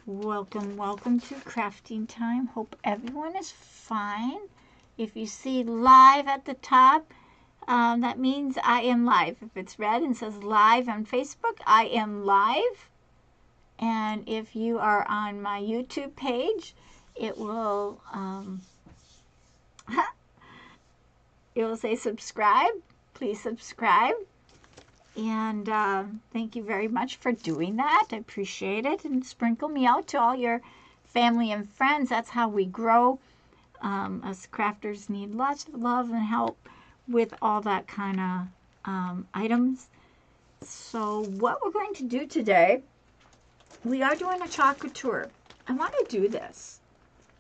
Welcome, welcome to crafting time. Hope everyone is fine. If you see live at the top, that means I am live. If it's red and says live on Facebook, I am live. And if you are on my YouTube page, it will say subscribe. Please subscribe. And thank you very much for doing that. I appreciate it. And sprinkle me out to all your family and friends. That's how we grow. Us crafters need lots of love and help with all that kind of items. So what we're going to do today, we are doing a chocolate tour. I want to do this,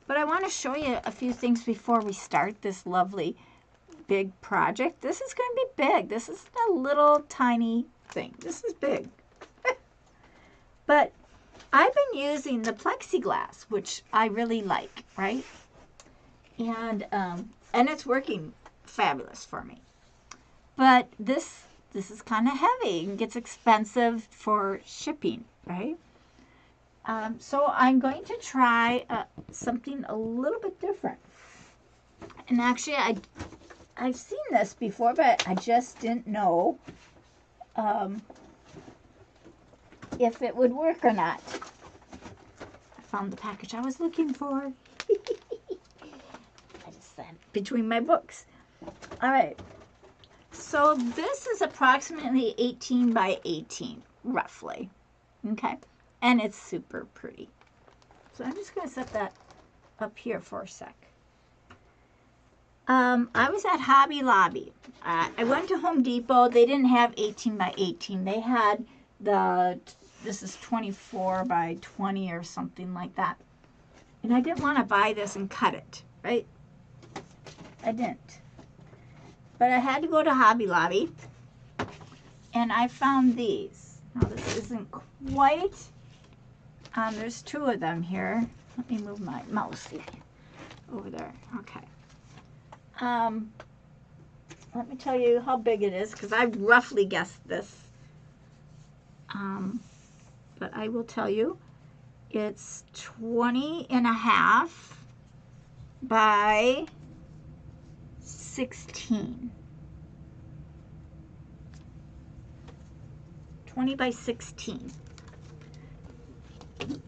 but I want to show you a few things before we start this lovely big project. This is going to be big. This is a little tiny thing. This is big. But I've been using the plexiglass, which I really like, right? And it's working fabulous for me. But this is kind of heavy and gets expensive for shipping, right? So I'm going to try something a little bit different. And actually, I've seen this before, but I just didn't know if it would work or not. I found the package I was looking for. I just sat between my books. All right. So this is approximately 18 by 18, roughly. Okay. And it's super pretty. So I'm just going to set that up here for a sec. I was at Hobby Lobby. I went to Home Depot. They didn't have 18 by 18. They had this is 24 by 20 or something like that. And I didn't want to buy this and cut it, right? I didn't. But I had to go to Hobby Lobby. And I found these. Now this isn't quite, there's two of them here. Let me move my mouse here. Over there, okay. Let me tell you how big it is, because I roughly guessed this. But I will tell you, it's 20.5 by 16. 20 by 16. I'm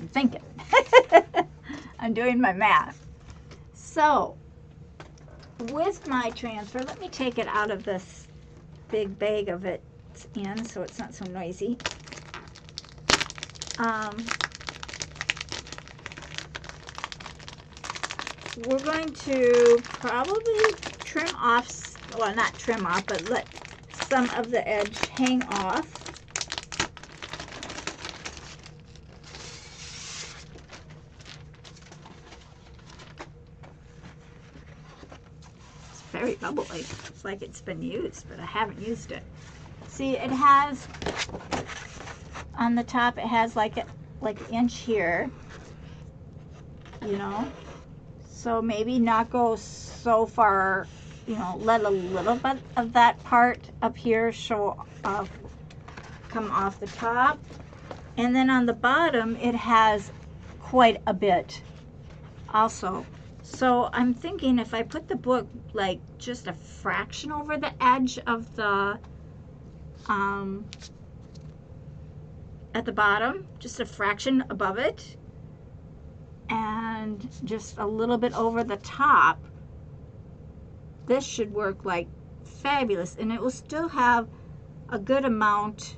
thinking. I'm doing my math. So, with my transfer, let me take it out of this big bag of it in so it's not so noisy. We're going to probably trim off, well, not trim off, but let some of the edge hang off. Very bubbly. It's like it's been used, but I haven't used it. See, it has on the top, it has like an inch here, you know, so maybe not go so far, you know, let a little bit of that part up here show off, come off the top, and then on the bottom it has quite a bit also. So I'm thinking if I put the book like just a fraction over the edge of the, at the bottom, just a fraction above it, and just a little bit over the top, this should work like fabulous, and it will still have a good amount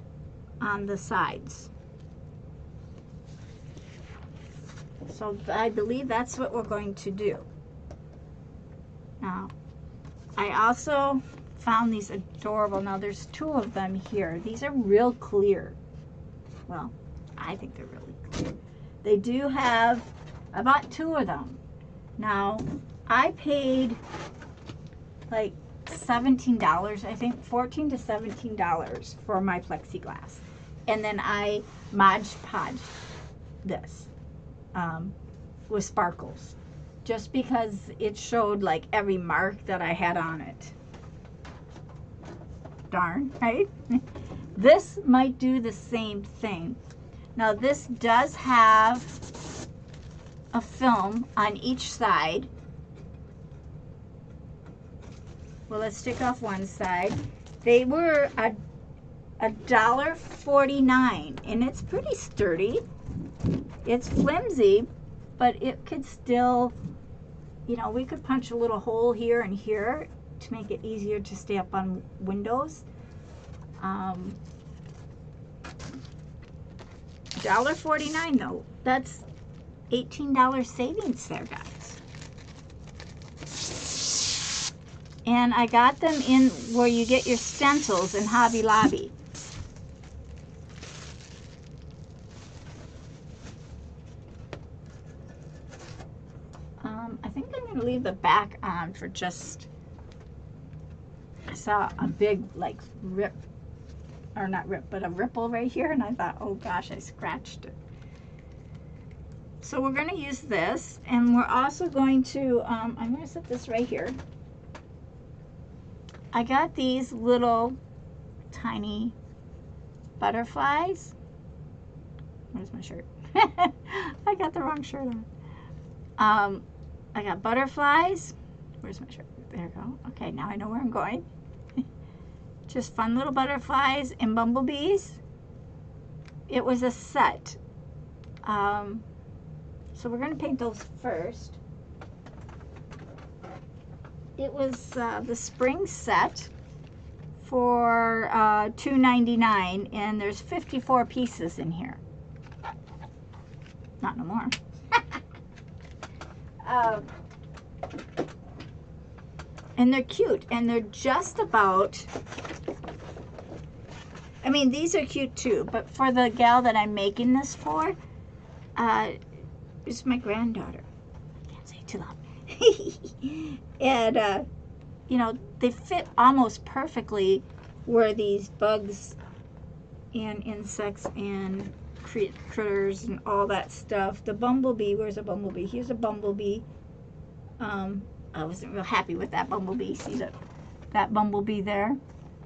on the sides. So I believe that's what we're going to do. Now, I also found these adorable. Now there's two of them here. These are real clear. Well, I think they're really clear. They do have, I bought two of them. Now, I paid like $17, I think, $14 to $17 for my plexiglass. And then I Mod Podged this. With sparkles, just because it showed like every mark that I had on it. Darn, right? This might do the same thing. Now this does have a film on each side. Well, let's take off one side. They were $1.49, and it's pretty sturdy. It's flimsy, but it could still, you know, we could punch a little hole here and here to make it easier to stay up on windows. $1.49 though. That's $18 savings there, guys. And I got them in where you get your stencils in Hobby Lobby. I think I'm going to leave the back on for just, I saw a big like rip, or not rip, but a ripple right here, and I thought, oh gosh, I scratched it. So we're going to use this, and we're also going to, I'm going to set this right here. I got these little tiny butterflies. Where's my shirt? I got the wrong shirt on. I got butterflies. Where's my shirt? There we go. Okay, now I know where I'm going. Just fun little butterflies and bumblebees. It was a set. So we're going to paint those first. It was the spring set for $2.99, and there's 54 pieces in here. Not no more. And they're cute, and they're just about, I mean, these are cute too, but for the gal that I'm making this for, it's my granddaughter. I can't say it too loud. And, you know, they fit almost perfectly where these bugs and insects and critters and all that stuff. The bumblebee, where's a bumblebee? Here's a bumblebee. I wasn't real happy with that bumblebee. See that bumblebee there?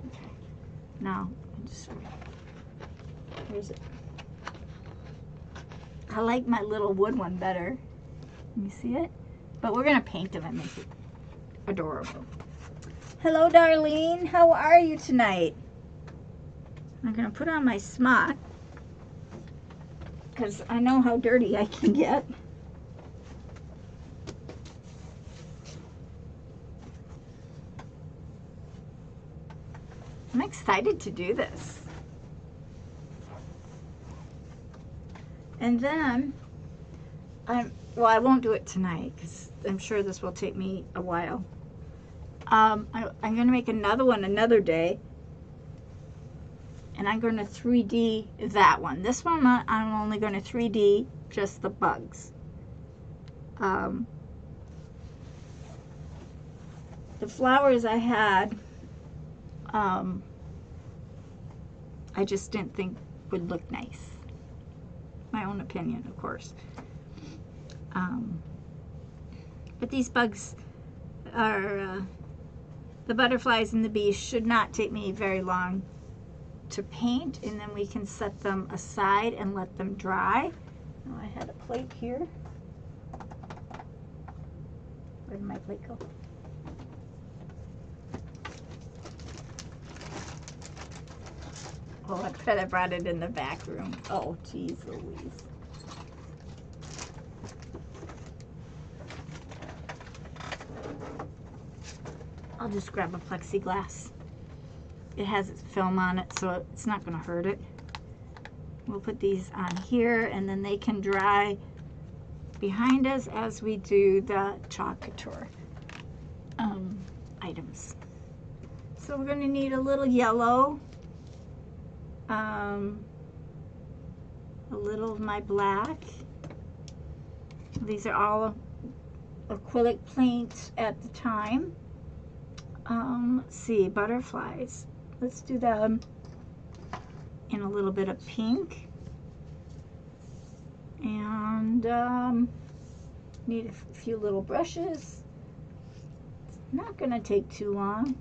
Okay. Now, where's it? I like my little wood one better. You see it? But we're going to paint them and make it adorable. Hello, Darlene. How are you tonight? I'm going to put on my smock because I know how dirty I can get. I'm excited to do this. And then, well, I won't do it tonight because I'm sure this will take me a while. I'm going to make another one another day. And I'm going to 3D that one. This one, I'm only going to 3D just the bugs. The flowers I had, I just didn't think would look nice. My own opinion, of course. But these bugs are, the butterflies and the bees should not take me very long to paint, and then we can set them aside and let them dry. Oh, I had a plate here. Where did my plate go? Oh, I bet I brought it in the back room. Oh, geez Louise. I'll just grab a plexiglass. It has its film on it, so it's not going to hurt it. We'll put these on here, and then they can dry behind us as we do the chalk couture items. So we're going to need a little yellow, a little of my black. These are all acrylic paints at the time. Let's see, butterflies. Let's do them in a little bit of pink. And need a few little brushes. It's not going to take too long.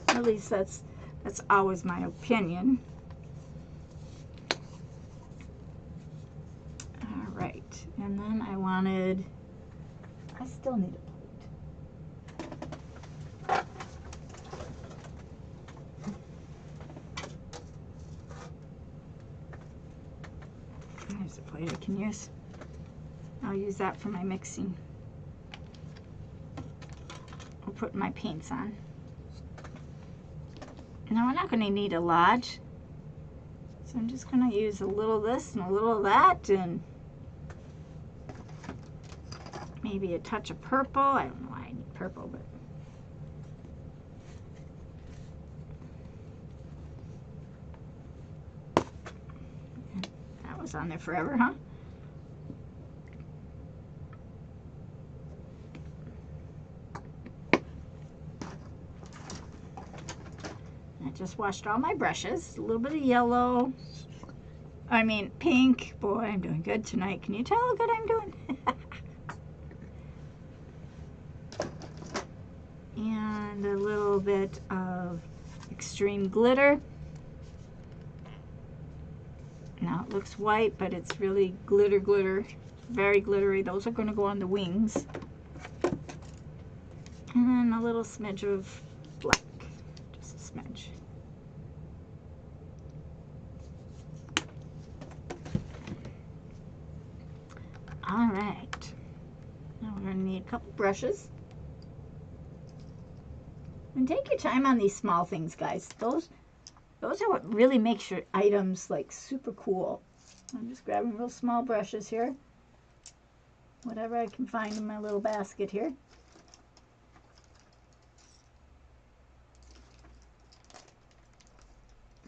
At least that's That's always my opinion. All right, and then I still need a plate. There's a plate I can use. I'll use that for my mixing. I'll put my paints on. Now we're not going to need a lot, so I'm just going to use a little of this and a little of that, and maybe a touch of purple. I don't know why I need purple, but that was on there forever, huh? I just washed all my brushes. A little bit of yellow. I mean pink. Boy, I'm doing good tonight. Can you tell how good I'm doing? And a little bit of extreme glitter. Now it looks white, but it's really glitter. Very glittery. Those are going to go on the wings. And then a little smidge of black. Just a smidge. All right. Now we're going to need a couple brushes. And take your time on these small things, guys. Those are what really makes your items like super cool. I'm just grabbing real small brushes here. Whatever I can find in my little basket here.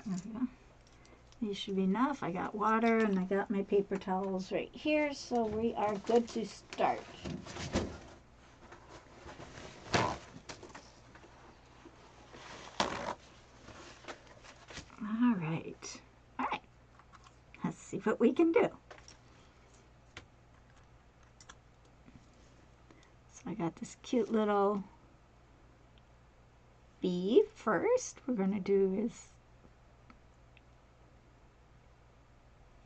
There we go. These should be enough. I got water and I got my paper towels right here, so we are good to start. All right. Let's see what we can do. So I got this cute little bee first. We're going to do his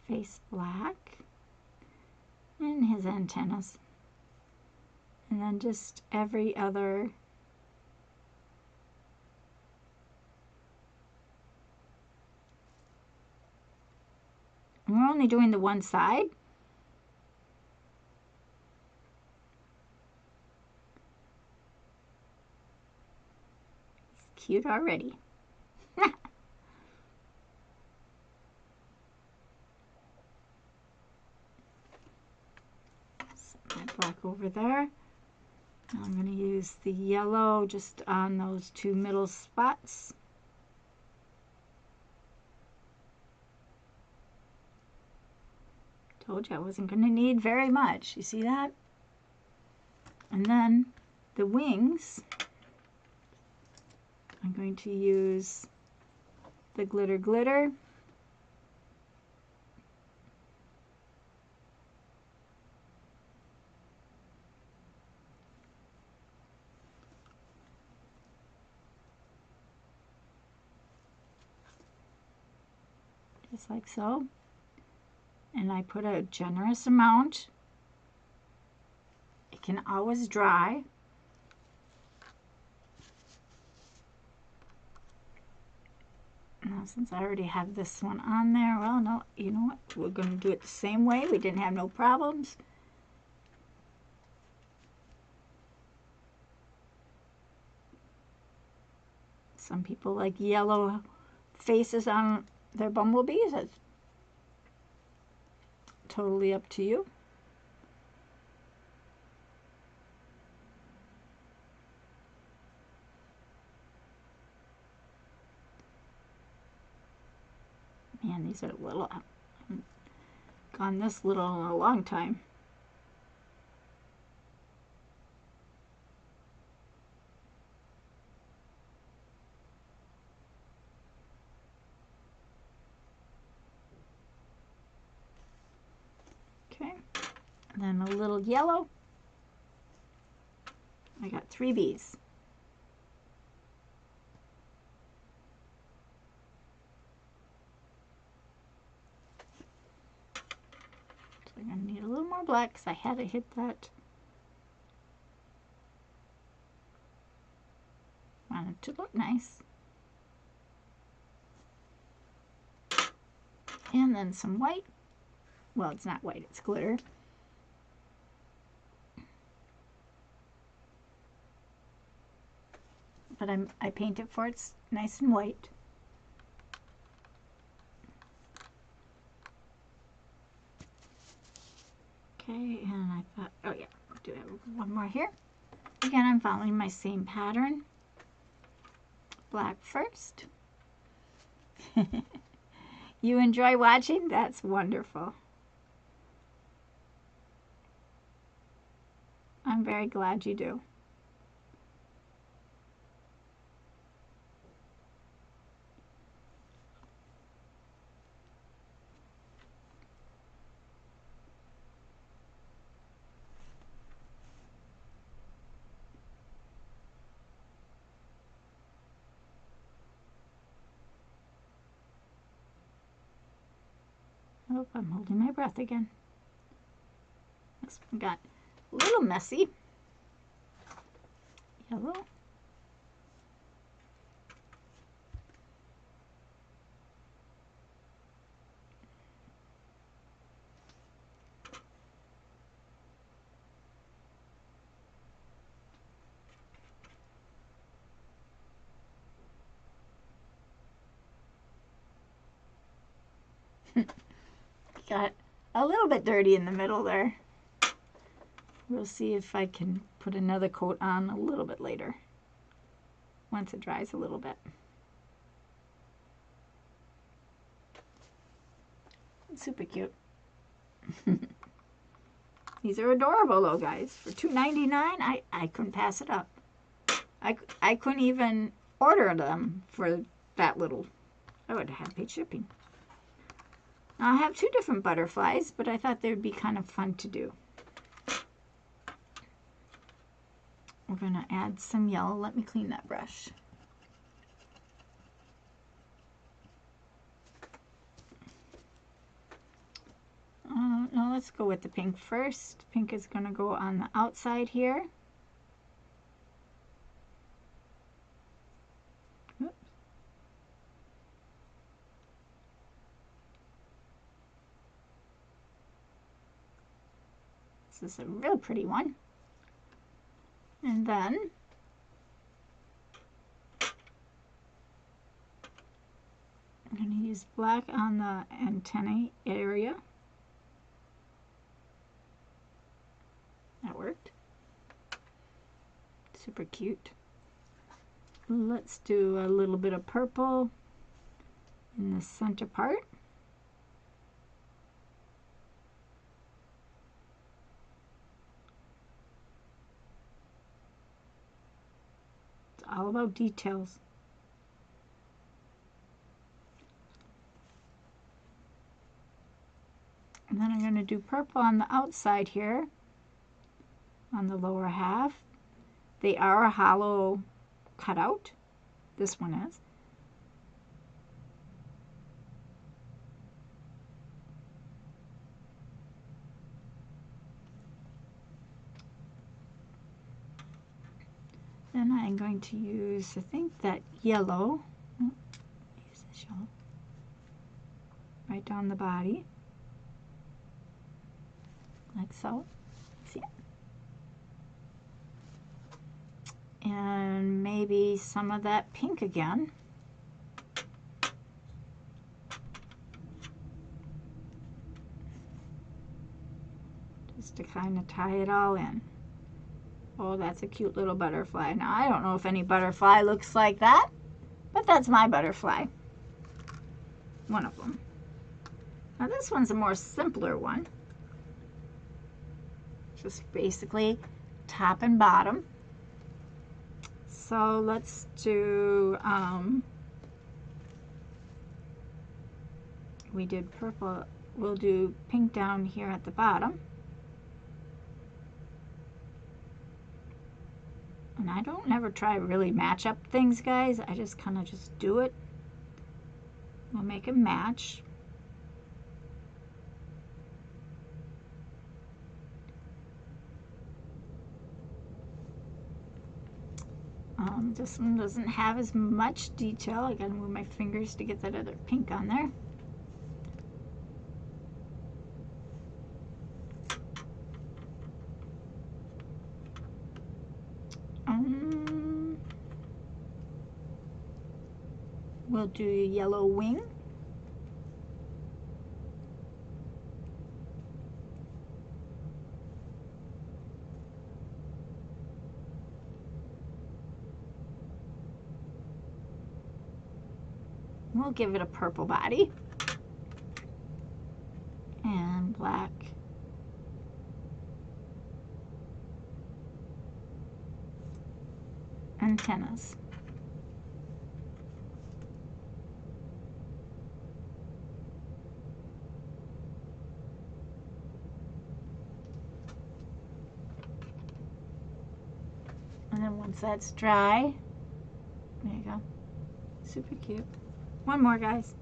face black and his antennas. And then just every other we're only doing the one side. It's cute already. Set my black over there. I'm going to use the yellow just on those two middle spots. Told you I wasn't going to need very much. You see that? And then the wings, I'm going to use the glitter. Just like so. And I put a generous amount. It can always dry. Now, since I already have this one on there, well, no, you know what? We're going to do it the same way. We didn't have no problems. Some people like yellow faces on their bumblebees. It's totally up to you. Man, these are little. I haven't gone this little in a long time. Okay, and then a little yellow. I got 3 bees. So I'm going to need a little more black because I had to hit that. Want it to look nice. And then some white. Well, it's not white, it's glitter. But I paint it for it's nice and white. Okay, and I thought, oh yeah, I'll do one more here. Again, I'm following my same pattern. Black first. You enjoy watching? That's wonderful. I'm very glad you do. Oh, I'm holding my breath again. This one got a little messy. Yellow. Got a little bit dirty in the middle there. We'll see if I can put another coat on a little bit later, once it dries a little bit. Super cute. These are adorable though, guys. For $2.99, I couldn't pass it up. I couldn't even order them for that little. I would have paid shipping. Now, I have two different butterflies, but I thought they would be kind of fun to do. We're going to add some yellow. Let me clean that brush. No, let's go with the pink first. Pink is going to go on the outside here. Oops. This is a real pretty one. And then I'm going to use black on the antennae area. That worked. Super cute. Let's do a little bit of purple in the center part. It's all about details. And then I'm going to do purple on the outside here, on the lower half. They are a hollow cutout. This one is. Then I'm going to use, I think, that yellow. Use this yellow. Right down the body. Like so. See it? And maybe some of that pink again. Just to kind of tie it all in. Oh, that's a cute little butterfly. Now, I don't know if any butterfly looks like that, but that's my butterfly. One of them. Now, this one's a more simpler one. Just basically top and bottom. So let's do, we did purple, we'll do pink down here at the bottom. And I don't never try to really match up things, guys. I just kind of just do it. We'll make a match. This one doesn't have as much detail. I gotta move my fingers to get that other pink on there. We'll do a yellow wing. We'll give it a purple body and black antennas. And then once that's dry, there you go. Super cute. One more, guys.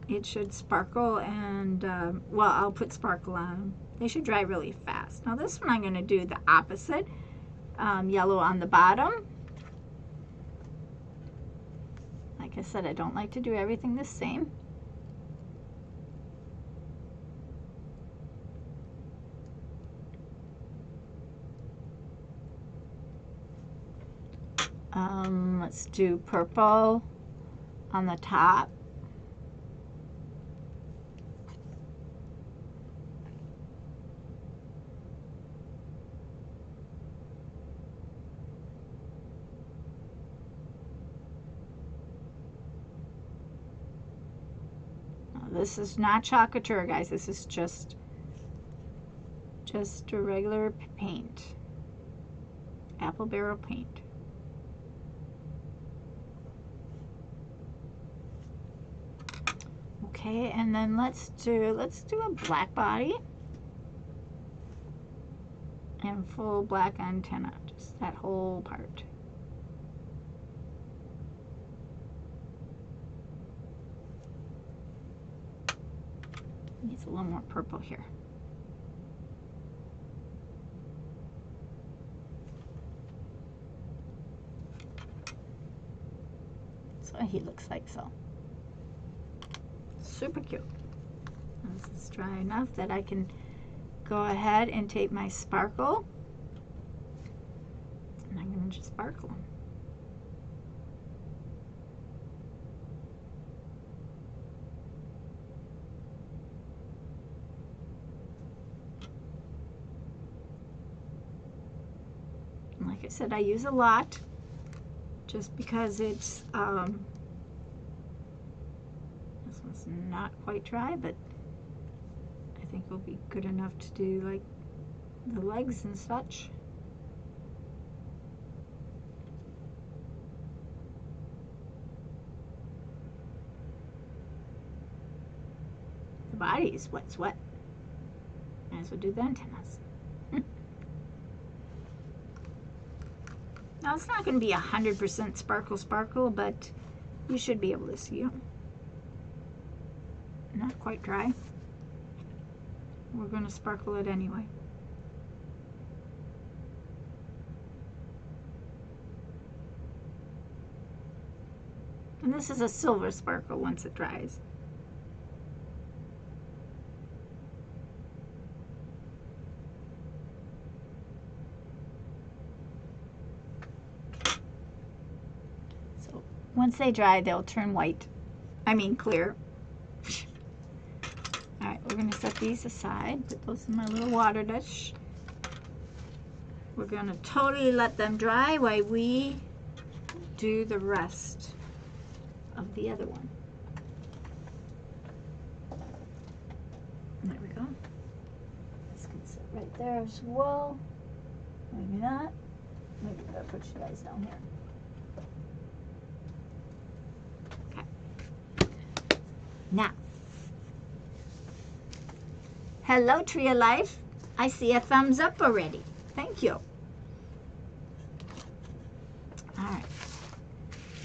It should sparkle and, well, I'll put sparkle on them. They should dry really fast. Now this one I'm going to do the opposite. Yellow on the bottom. Like I said, I don't like to do everything the same. Let's do purple on the top. Now, this is not Chocatura, guys. This is just a regular paint. Apple barrel paint. Okay, and then let's do a black body and full black antenna, just that whole part. Needs a little more purple here. That's what he looks like, so. Super cute. This is dry enough that I can go ahead and take my sparkle and I'm going to just sparkle them. And like I said, I use a lot just because it's it's not quite dry, but I think it'll be good enough to do like the legs and such. The body is wet. Might as well do the antennas. Now it's not going to be 100% sparkle, but you should be able to see them. Not quite dry. We're going to sparkle it anyway. And this is a silver sparkle once it dries. So once they dry, they'll turn white. I mean clear. Alright, we're going to set these aside, put those in my little water dish. We're going to totally let them dry while we do the rest of the other one. There we go. This can sit right there as well. Maybe not. Maybe I better put you guys down here. Okay. Now. Hello, Tree of Life. I see a thumbs up already. Thank you. All right.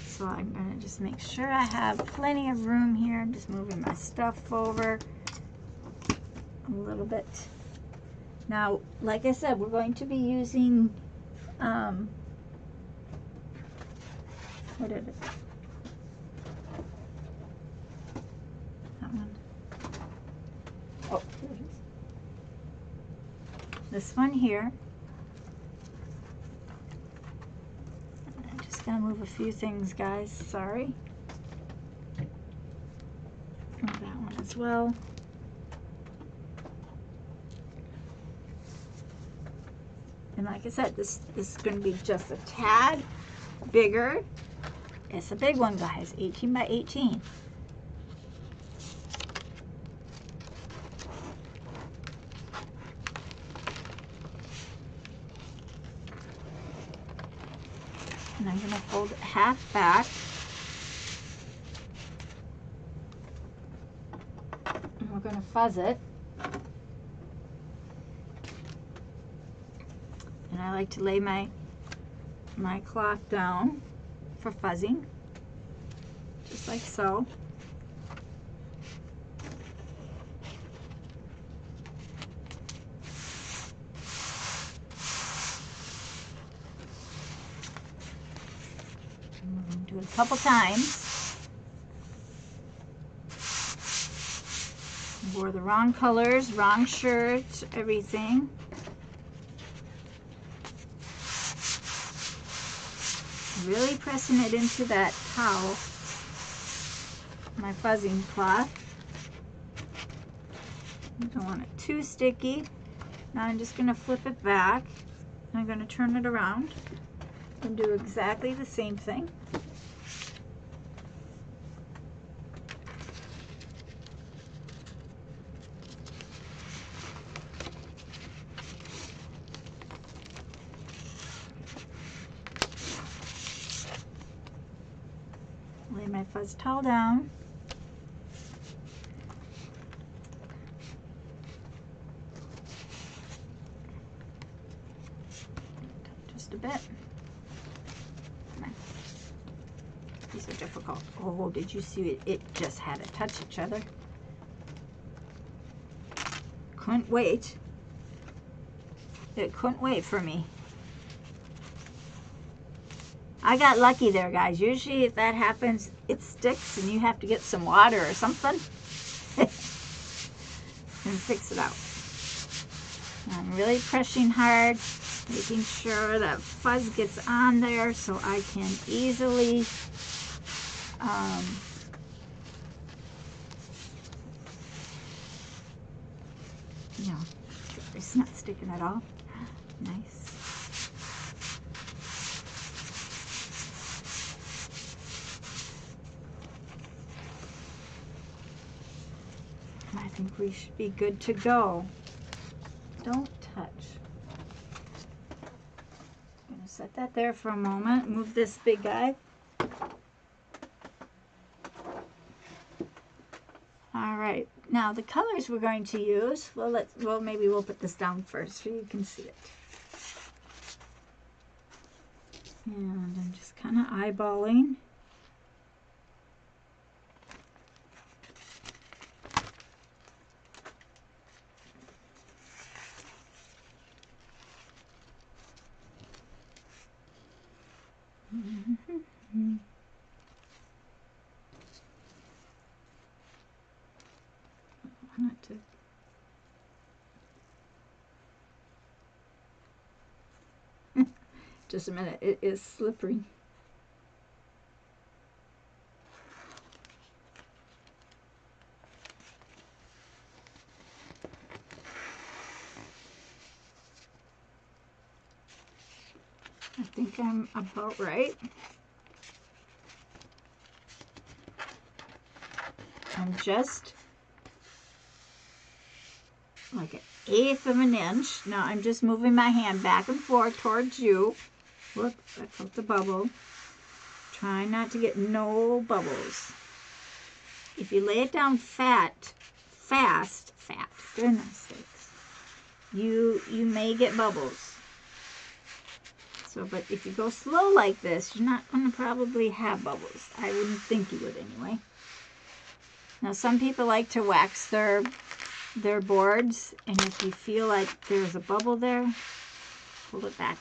So I'm going to just make sure I have plenty of room here. I'm just moving my stuff over a little bit. Now, like I said, we're going to be using Where did it? That one. Oh, here it is. This one here. I'm just gonna move a few things, guys. Sorry. Move that one as well. And like I said, this is going to be just a tad bigger. It's a big one, guys. 18 by 18. And I'm going to fold it half back. And we're going to fuzz it. And I like to lay my cloth down for fuzzing, just like so. And we're going to do it a couple times. Wore the wrong colors, wrong shirt, everything. Really pressing it into that towel, my fuzzing cloth. I don't want it too sticky. Now I'm just going to flip it back. I'm going to turn it around and do exactly the same thing. Lay my fuzz towel down. Just a bit. These are difficult. Oh, did you see it? It just had to touch each other. Couldn't wait. It couldn't wait for me. I got lucky there, guys. Usually if that happens, it sticks and you have to get some water or something and fix it out. I'm really pressing hard, making sure that fuzz gets on there so I can easily you know, it's not sticking at all. Nice. I think we should be good to go. Don't touch. I'm going to set that there for a moment. Move this big guy. All right. Now the colors we're going to use. Well, maybe we'll put this down first so you can see it. And I'm just kind of eyeballing. Not to. Just a minute, it is slippery. I think I'm about right. I'm just like 1/8 of an inch. Now I'm just moving my hand back and forth towards you. Whoop, I felt the bubble. Try not to get no bubbles. If you lay it down fast, goodness sakes, you may get bubbles. So, but if you go slow like this, you're not going to probably have bubbles. I wouldn't think you would anyway. Now, some people like to wax their boards, and if you feel like there's a bubble there, pull it back.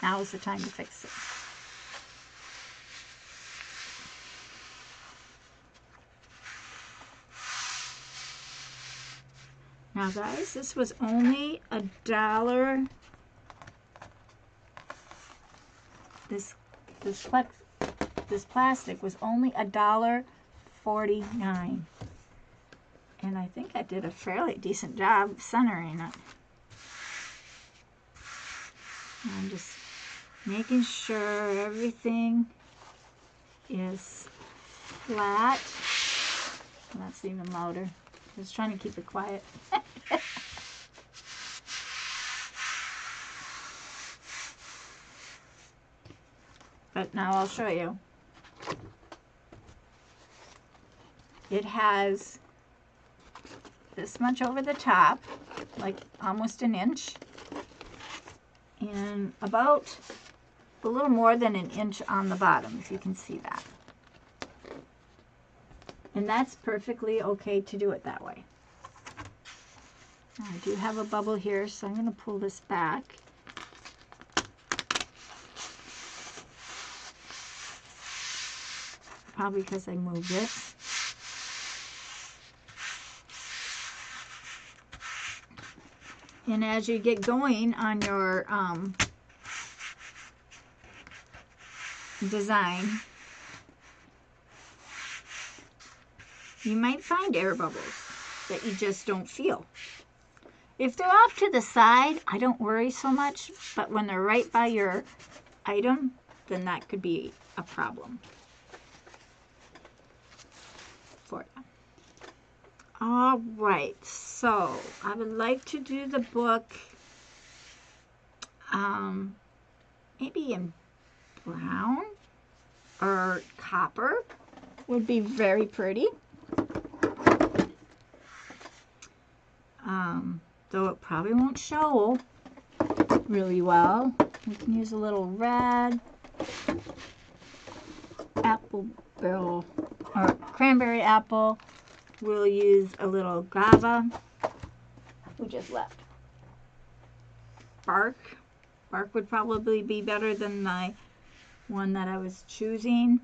Now is the time to fix it. Now guys, this was only $1. This plastic was only $1.49. And I think I did a fairly decent job centering it. I'm just making sure everything is flat. That's even louder. Just trying to keep it quiet. But now I'll show you. It has this much over the top, like almost an inch, and about a little more than an inch on the bottom, if you can see that. And that's perfectly okay to do it that way. I do have a bubble here, so I'm going to pull this back. Probably because I moved this. And as you get going on your design, you might find air bubbles that you just don't feel. If they're off to the side, I don't worry so much, but when they're right by your item, then that could be a problem for you. All right, so I would like to do the book maybe in brown or copper would be very pretty. Though it probably won't show really well. We can use a little red, apple barrel, or cranberry apple. We'll use a little guava. We just left. Bark. Bark would probably be better than the one that I was choosing.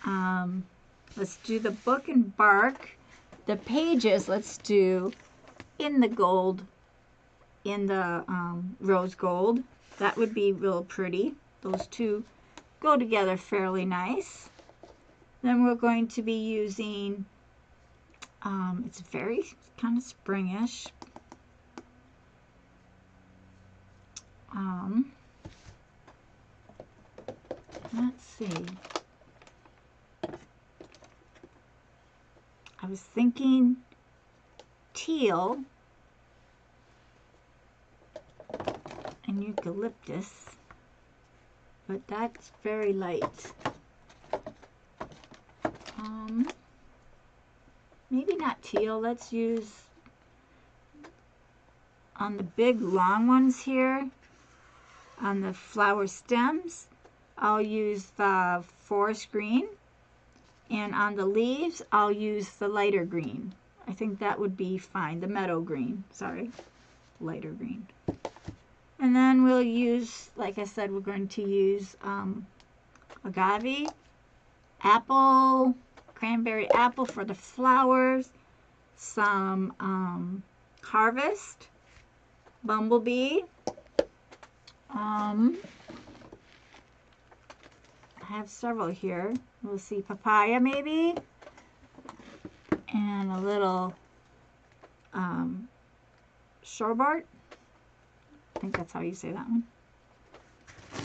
Let's do the book in bark. The pages, let's do in the gold, in the rose gold. That would be real pretty. Those two go together fairly nice. Then we're going to be using, it's very kind of springish. Let's see. I was thinking teal and eucalyptus, but that's very light. Maybe not teal. Let's use, on the big long ones here, on the flower stems, I'll use the forest green, and on the leaves I'll use the lighter green. I think that would be fine. The meadow green, sorry, lighter green. And then we'll use, like I said, we're going to use agave, apple, cranberry apple for the flowers, some harvest, bumblebee, I have several here. We'll see papaya maybe, and a little shorebart. I think that's how you say that one.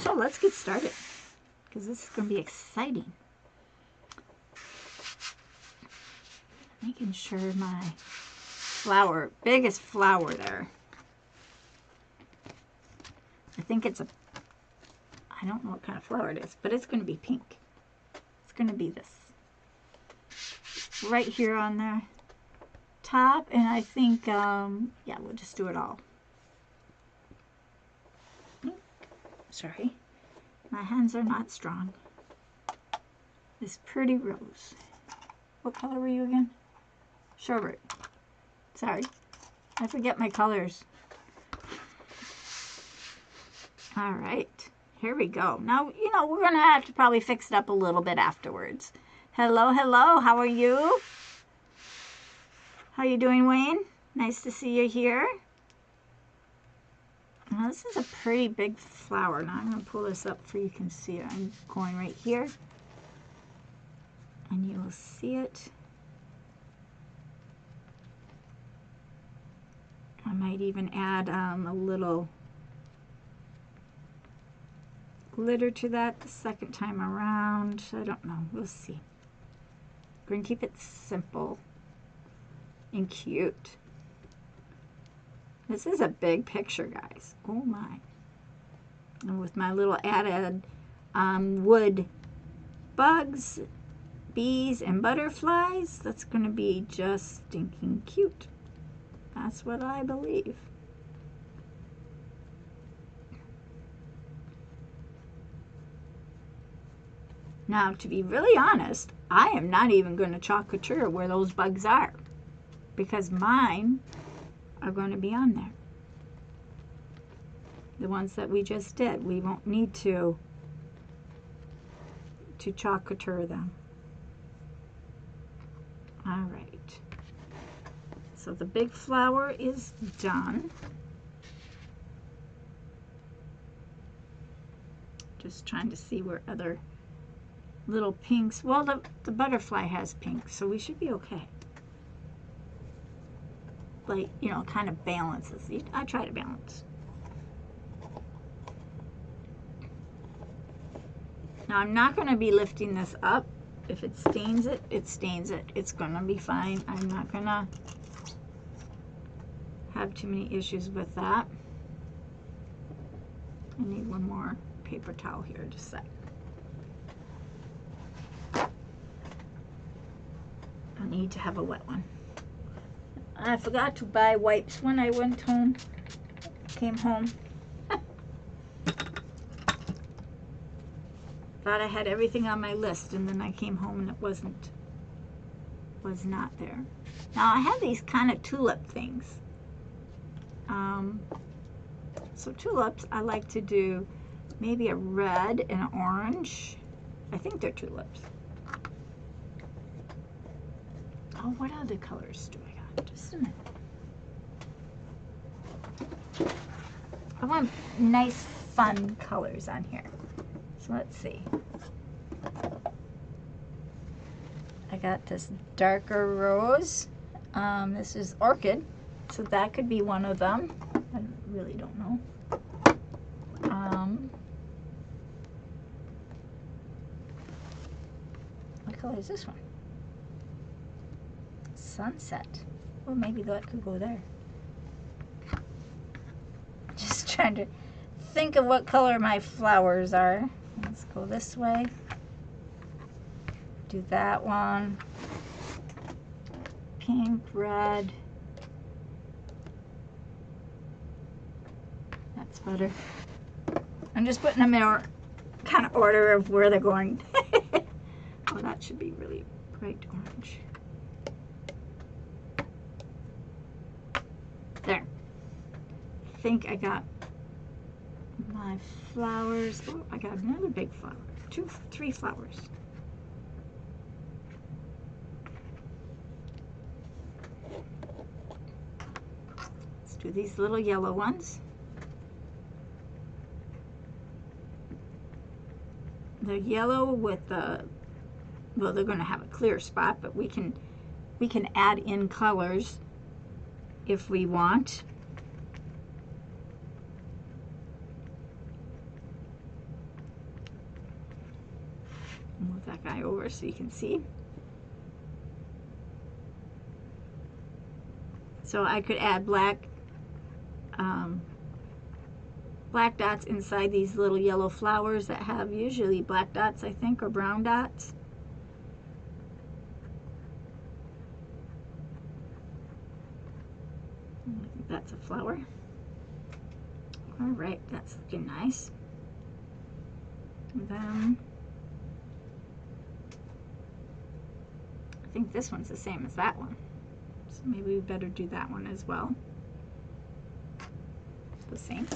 So let's get started, because this is going to be exciting. Making sure my flower, biggest flower there. I think it's a, I don't know what kind of flower it is, but it's going to be pink. It's going to be this. Right here on the top, and I think, yeah, we'll just do it all. Sorry, my hands are not strong. This pretty rose. What color were you again? Sherbet. Sorry, I forget my colors. All right, here we go. Now, you know, we're gonna have to probably fix it up a little bit afterwards. Hello, hello, how are you? How you doing, Wayne? Nice to see you here. Now this is a pretty big flower. Now I'm going to pull this up so you can see it. I'm going right here, and you will see it. I might even add a little glitter to that the second time around. I don't know. We'll see. We're going to keep it simple and cute. This is a big picture, guys. Oh my. And with my little added wood bugs, bees, and butterflies, that's going to be just stinking cute. That's what I believe. Now, to be really honest, I am not even going to chalk couture where those bugs are, because mine are going to be on there. The ones that we just did, we won't need to chalk couture them. All right. So the big flower is done. Just trying to see where other little pinks. Well, the butterfly has pink, so we should be okay. Like, you know, kind of balances. I try to balance. Now, I'm not going to be lifting this up. If it stains it, it stains it. It's going to be fine. I'm not going to have too many issues with that. I need one more paper towel here, just a sec. I need to have a wet one. I forgot to buy wipes when I came home. Thought I had everything on my list, and then I came home and it was not there. Now I have these kind of tulip things. So tulips, I like to do maybe a red and an orange. I think they're tulips. Oh, what other colors do I got? Just a minute. I want nice, fun colors on here. So let's see. I got this darker rose. This is orchid, so that could be one of them. I really don't know. What color is this one? Sunset. Well, maybe that could go there. Just trying to think of what color my flowers are. Let's go this way. Do that one. Pink, red. That's better. I'm just putting them in kind of order of where they're going. Oh, that should be really bright orange. There. I think I got my flowers. Oh, I got another big flower. 3 flowers. Let's do these little yellow ones. They're yellow with the, well, they're going to have a clear spot, but we can add in colors if we want. Move that guy over so you can see. So I could add black dots inside these little yellow flowers that have usually black dots, I think, or brown dots. I think that's a flower. All right, that's looking nice. And then I think this one's the same as that one. So maybe we better do that one as well. It's the same.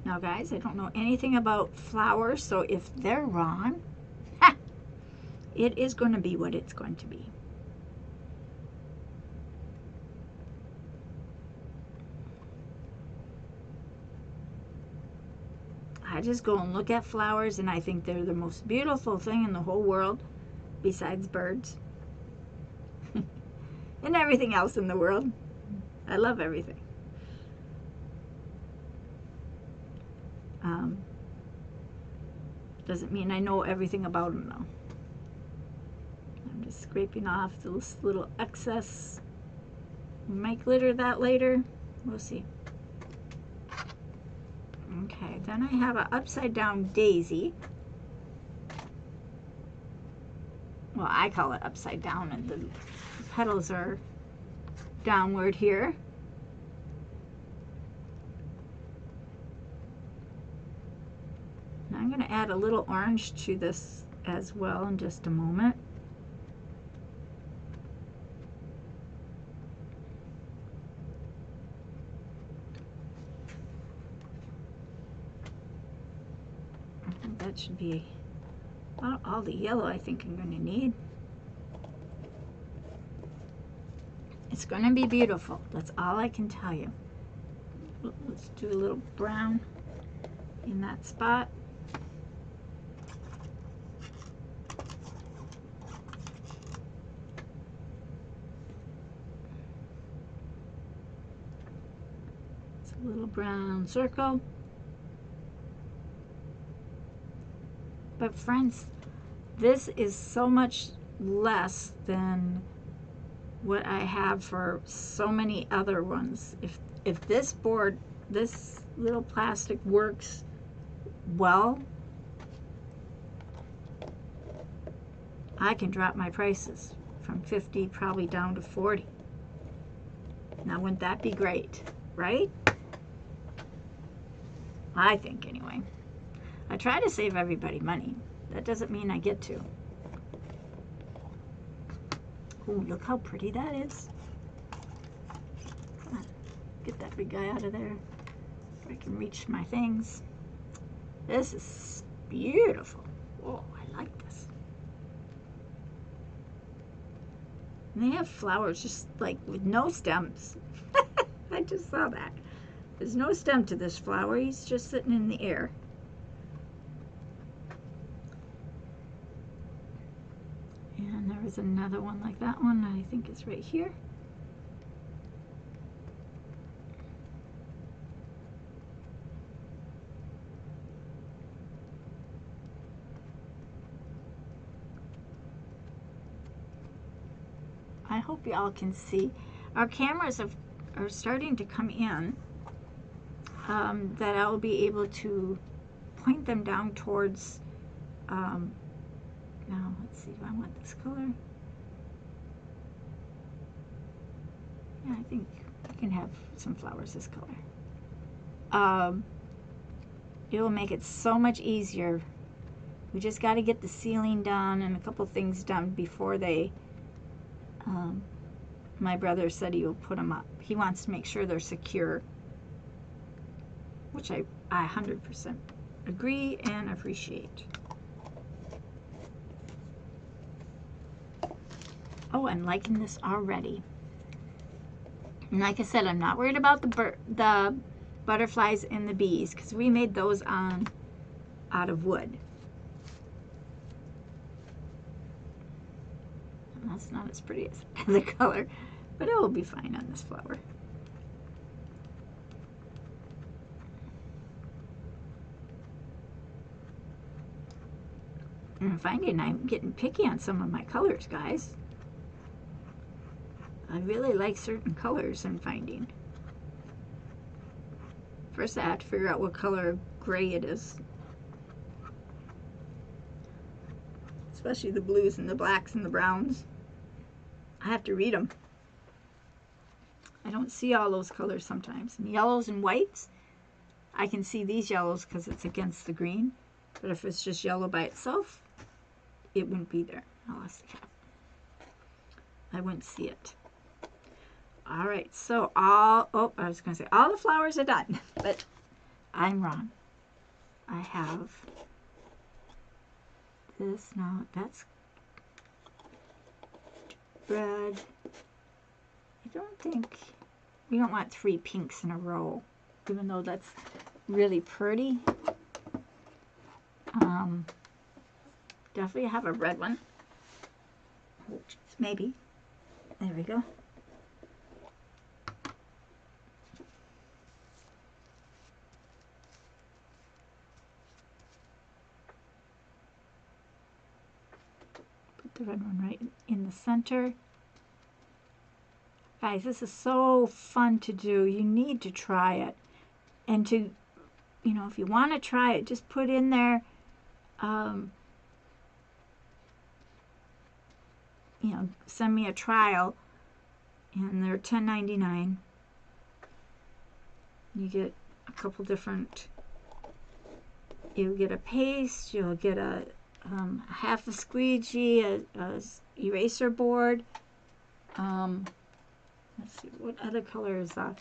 Now, guys, I don't know anything about flowers, so if they're wrong, it is going to be what it's going to be. I just go and look at flowers, and I think they're the most beautiful thing in the whole world, besides birds. And everything else in the world. I love everything. Doesn't mean I know everything about them, though. I'm just scraping off this little excess. We might glitter that later. We'll see. Okay, then I have an upside down daisy. Well, I call it upside down, and the petals are downward here. Now I'm going to add a little orange to this as well in just a moment. I think that should be about all the yellow I think I'm going to need. It's going to be beautiful. That's all I can tell you. Let's do a little brown in that spot. It's a little brown circle. But friends, this is so much less than what I have for so many other ones. If this board, this little plastic works well, I can drop my prices from 50 probably down to 40. Now wouldn't that be great, right? I think anyway. I try to save everybody money. That doesn't mean I get to. Ooh, look how pretty that is. Come on, get that big guy out of there so I can reach my things. This is beautiful. Oh, I like this. And they have flowers just like with no stems. I just saw that. There's no stem to this flower. He's just sitting in the air. And there was another one like that one. I think it's right here. I hope y'all can see. Our cameras are starting to come in, that I'll be able to point them down towards, now let's see, do I want this color? Yeah, I think I can have some flowers this color. It will make it so much easier. We just got to get the ceiling done and a couple things done before they, my brother said he will put them up. He wants to make sure they're secure, which I 100% agree and appreciate. Oh, I'm liking this already. And like I said, I'm not worried about the butterflies and the bees because we made those out of wood. And that's not as pretty as the color, but it will be fine on this flower. And I'm finding I'm getting picky on some of my colors, guys. I really like certain colors I'm finding. First I have to figure out what color of gray it is. Especially the blues and the blacks and the browns. I have to read them. I don't see all those colors sometimes. And yellows and whites, I can see these yellows because it's against the green. But if it's just yellow by itself, it wouldn't be there. I wouldn't see it. All right, so I was going to say all the flowers are done, but I'm wrong. I have this. Now that's red. I don't think, we don't want 3 pinks in a row, even though that's really pretty. Definitely have a red one. Oh, maybe. There we go. Put the red one right in the center. Guys, this is so fun to do. You need to try it. And to, you know, if you want to try it, just put in there, you know, send me a trial, and they're $10.99. You get a couple different, you'll get a paste, you'll get a half a squeegee, a eraser board. Let's see, what other color is that?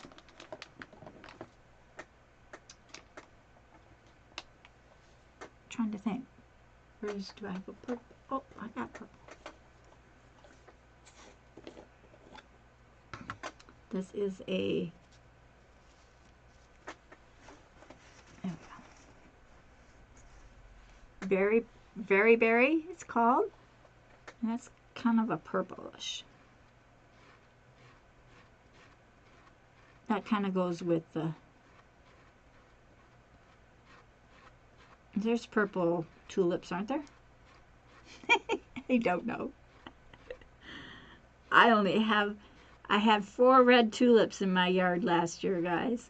Trying to think. Where's, do I have a purple? Oh, I got purple. This is a, there we go. Very berry, it's called. And that's kind of a purplish. That kind of goes with the, there's purple tulips, aren't there? I don't know. I had 4 red tulips in my yard last year, guys.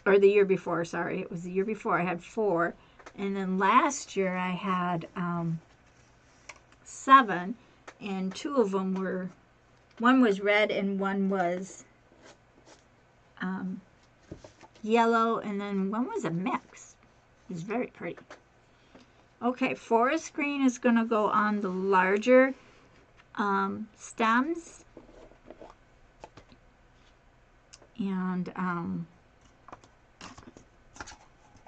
Or the year before, sorry. It was the year before. I had 4. And then last year I had 7. And 2 of them were, one was red and one was yellow. And then one was a mix. It was very pretty. Okay, forest green is going to go on the larger stems, and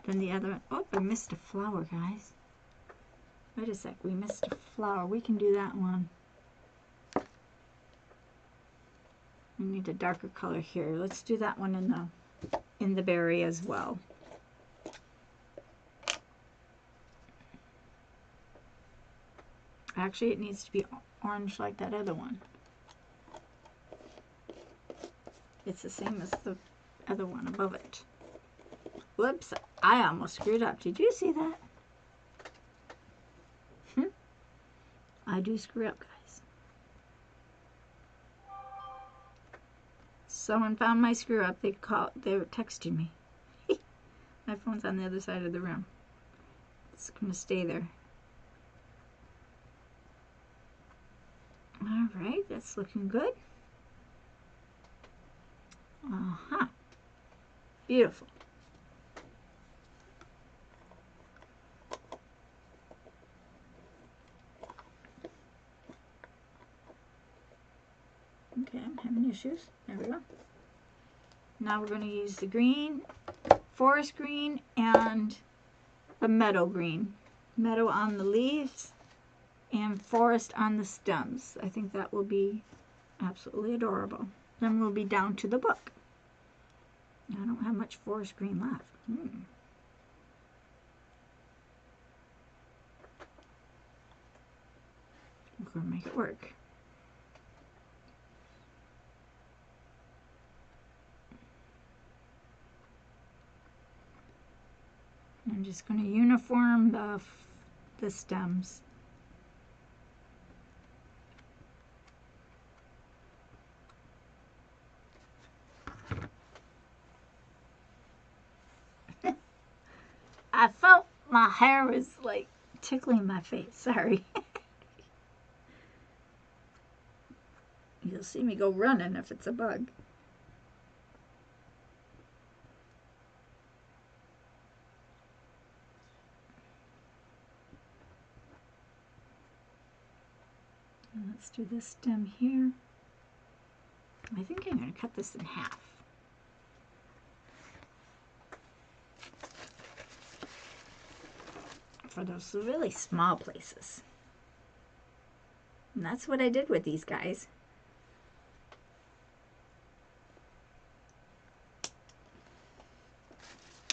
then the other, oh, I missed a flower, guys. Wait a sec, we missed a flower. We can do that one. We need a darker color here. Let's do that one in the berry as well. Actually, it needs to be orange like that other one. It's the same as the other one above it. Whoops, I almost screwed up. Did you see that? I do screw up, guys. Someone found my screw up. They were texting me. My phone's on the other side of the room. It's going to stay there. All right, that's looking good. Beautiful. Okay, I'm having issues. There we go. Now we're going to use the green, forest green, and the meadow green. Meadow on the leaves and forest on the stems. I think that will be absolutely adorable. Then we'll be down to the book. I don't have much forest green left. We're going to make it work. I'm just going to uniform the stems. I felt my hair was like tickling my face. Sorry. You'll see me go running if it's a bug. Let's do this stem here. I think I'm going to cut this in half. for those really small places. And that's what I did with these guys.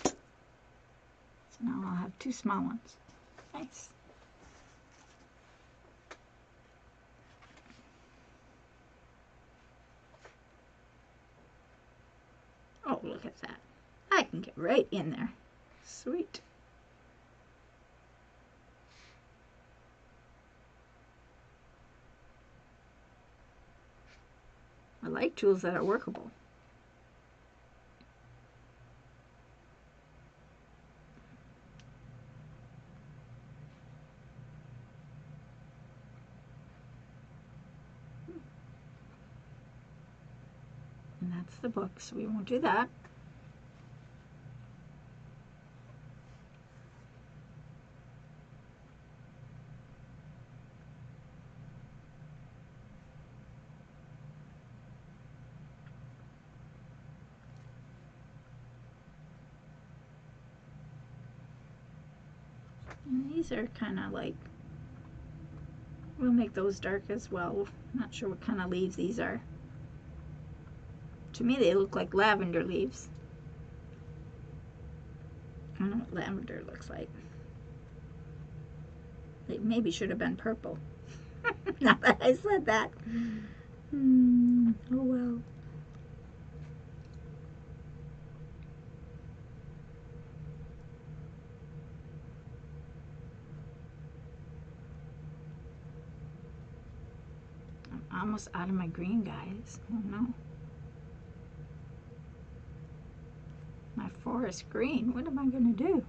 So now I'll have 2 small ones. Nice. Oh, look at that. I can get right in there. Sweet. I like tools that are workable. And that's the book, so we won't do that. And these are kind of like, we'll make those dark as well. Not sure what kind of leaves these are. To me, they look like lavender leaves. I don't know what lavender looks like. They maybe should have been purple. Now that I said that. Oh well. I'm almost out of my green, guys. Oh no. My forest green. What am I going to do?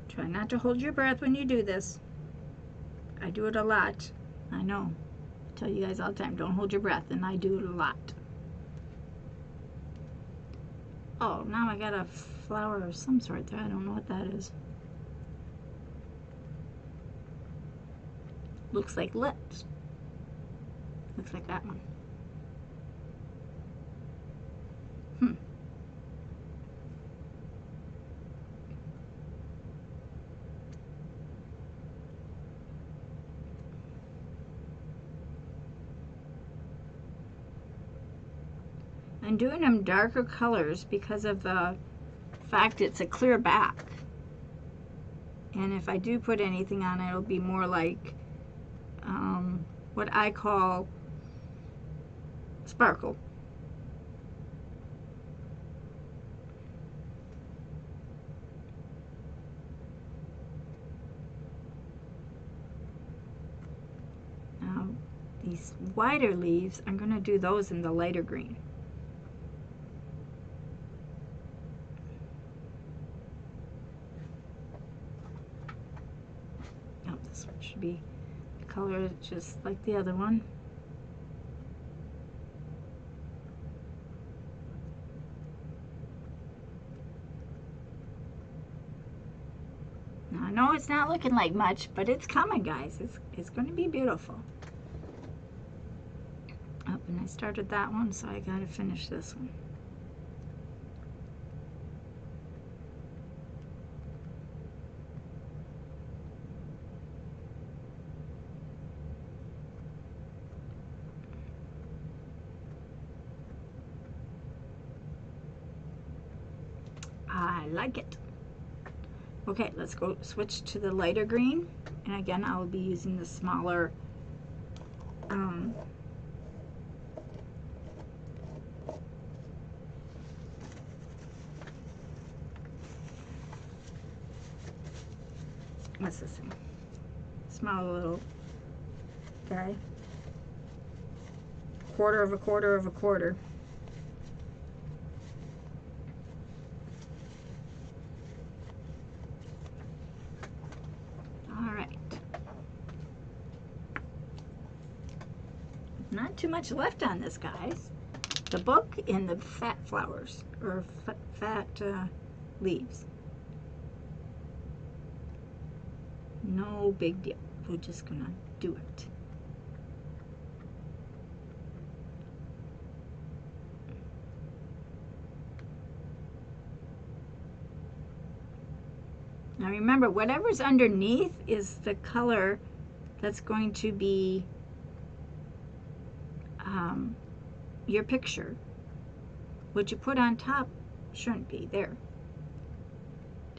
Try not to hold your breath when you do this. I do it a lot. I know. I tell you guys all the time, don't hold your breath, and I do it a lot. Oh, now I got a flower of some sort there. I don't know what that is. Looks like lips. Looks like that one. I'm doing them darker colors because of the fact it's a clear back. And if I do put anything on it, it'll be more like what I call sparkle. Now, these wider leaves, I'm going to do those in the lighter green. Oh, this one should be the color just like the other one. Now, I know it's not looking like much, but it's coming, guys. It's going to be beautiful. Oh, and I started that one, so I got to finish this one. I like it. Okay, let's go switch to the lighter green. And again, I will be using the smaller what's this thing? Small little guy. Quarter of a quarter of a quarter. Not too much left on this, guys. The book and the fat flowers, or fat leaves. No big deal. We're just gonna do it. Now remember, whatever's underneath is the color that's going to be your picture. What you put on top shouldn't be there.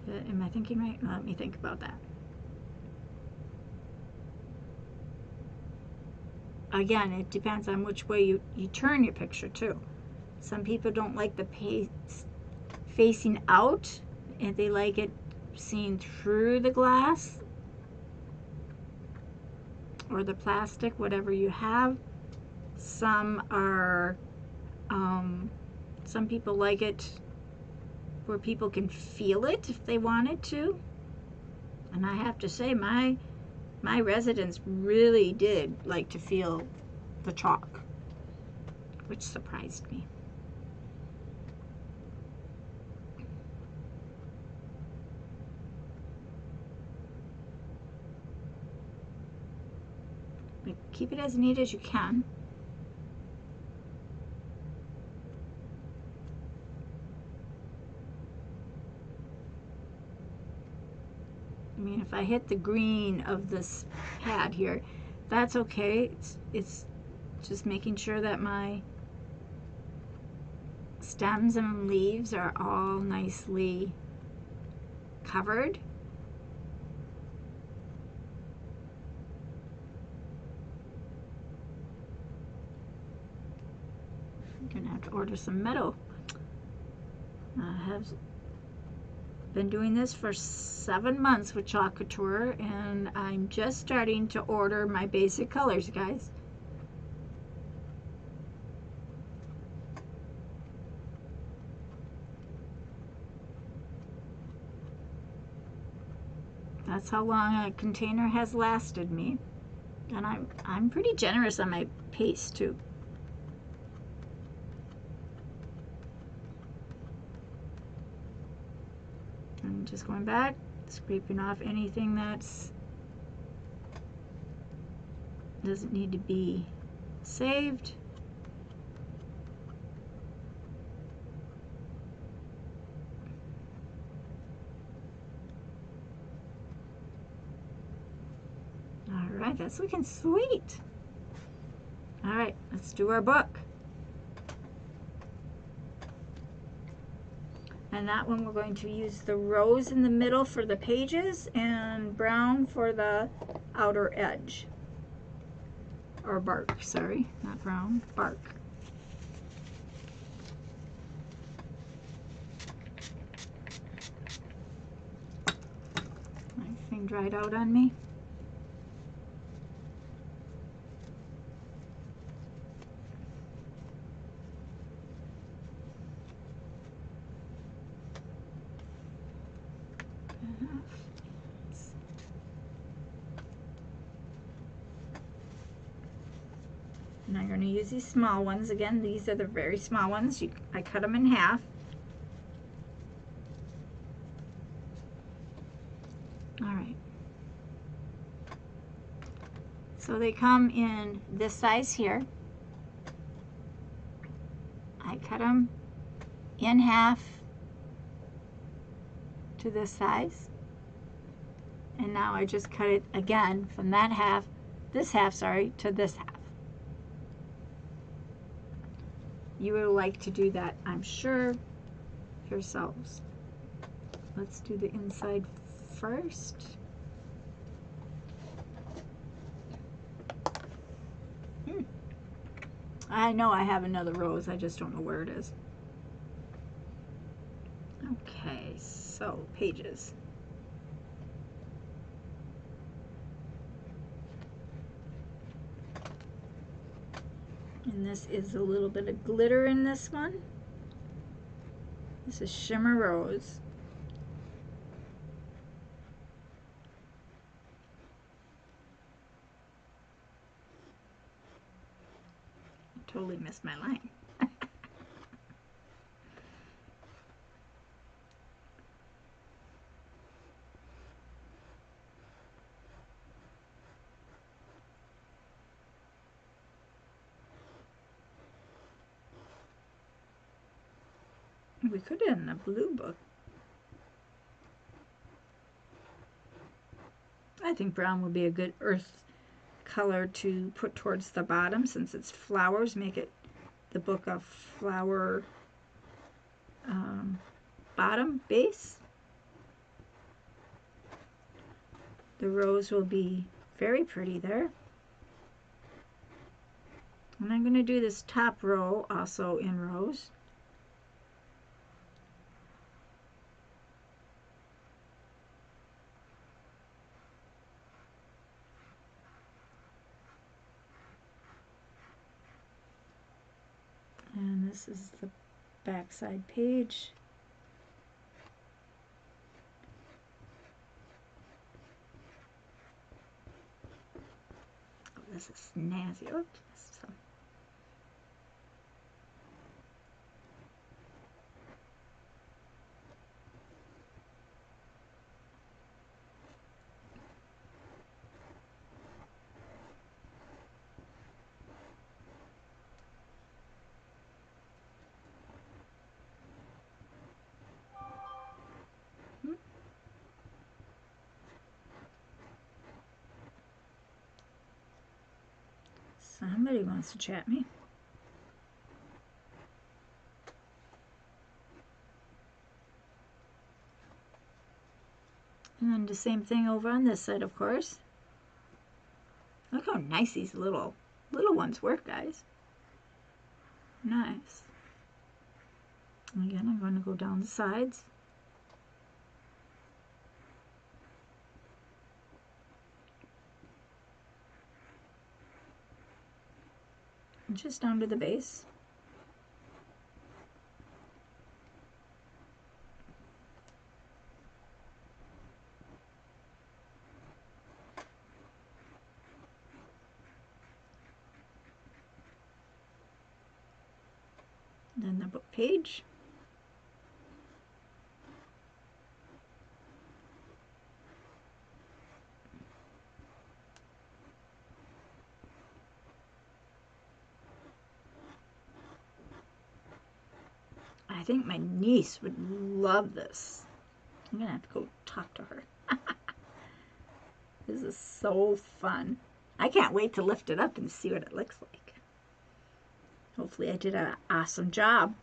Am I thinking right? Let me think about that. Again, it depends on which way you turn your picture too. Some people don't like the paste facing out, and they like it seen through the glass or the plastic, whatever you have. Some are, some people like it where people can feel it if they wanted to. And I have to say, my residents really did like to feel the chalk, which surprised me. But keep it as neat as you can. I mean, if I hit the green of this pad here, that's okay. It's just making sure that my stems and leaves are all nicely covered. I'm gonna have to order some metal. I have been doing this for 7 months with Chalk Couture, and I'm just starting to order my basic colors, guys. That's how long a container has lasted me. And I'm pretty generous on my paste too. I'm just going back, scraping off anything that's doesn't need to be saved. All right, that's looking sweet. All right, let's do our book. And that one we're going to use the rose in the middle for the pages and brown for the outer edge. Or bark, sorry, not brown, bark. My thing dried out on me. And I'm going to use these small ones again. These are the very small ones. I cut them in half. All right. So they come in this size here. I cut them in half to this size. And now I just cut it again from that half, this half, sorry, to this half. You would like to do that, I'm sure, yourselves. Let's do the inside first. I know I have another rose, I just don't know where it is. Okay, so pages. And this is a little bit of glitter in this one. This is Shimmer Rose. Totally missed my line. We could have done a blue book. I think brown would be a good earth color to put towards the bottom, since it's flowers. Make it the book of flower bottom base. The rose will be very pretty there. And I'm going to do this top row also in rose. And this is the backside page. Oh, this is snazzy. Oops. Somebody wants to chat me. And then the same thing over on this side, of course. Look how nice these little ones work, guys. Nice. Again, I'm going to go down the sides. Just down to the base. Then the book page. I think my niece would love this. I'm gonna have to go talk to her. This is so fun. I can't wait to lift it up and see what it looks like. Hopefully I did an awesome job.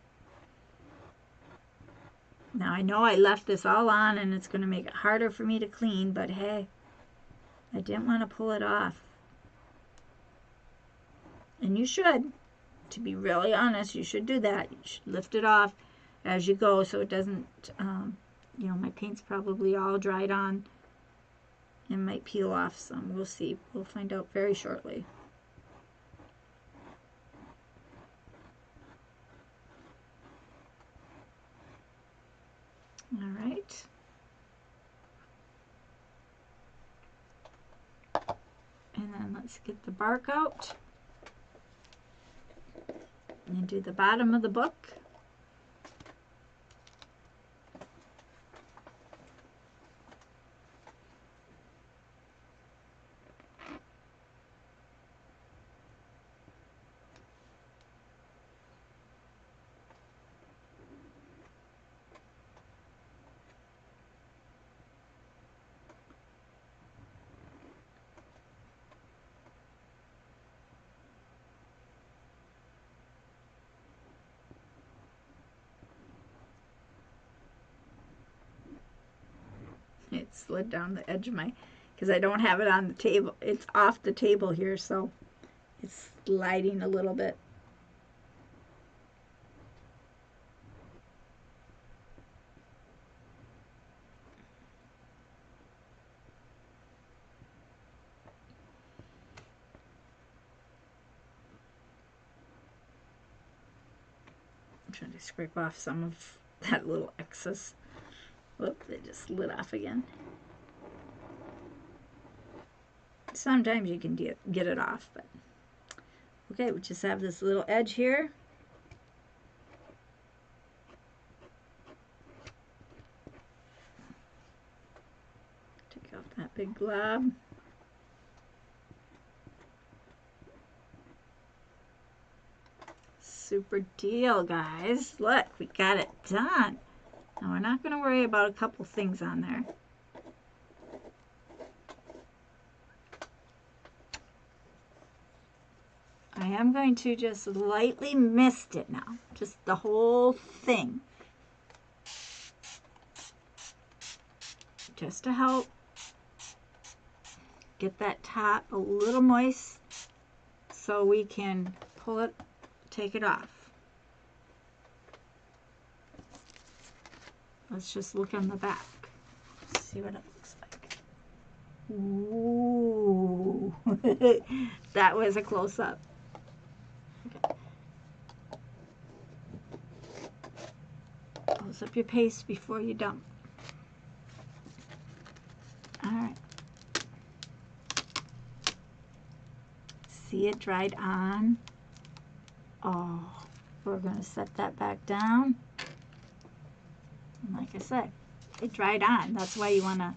Now I know I left this all on and it's going to make it harder for me to clean, but hey, I didn't want to pull it off. And you should. To be really honest, you should do that. You should lift it off as you go so it doesn't, you know, my paint's probably all dried on and might peel off some. We'll see. We'll find out very shortly. All right. And then let's get the bark out and do the bottom of the book. It slid down the edge of my, because I don't have it on the table. It's off the table here, so it's sliding a little bit. I'm trying to scrape off some of that little excess. Whoop, they just slid off again. Sometimes you can get it off, but Okay, we just have this little edge here. Take out that big glob. Super deal, guys. Look, we got it done. Now we're not going to worry about a couple things on there. I am going to just lightly mist it now. Just the whole thing. Just to help get that top a little moist so we can pull it, take it off. Let's just look on the back. See what it looks like. Ooh, that was a close-up. Okay. Close up your paste before you dump. All right. See it dried on. Oh, we're going to set that back down. And like I said, it dried on. That's why you want to.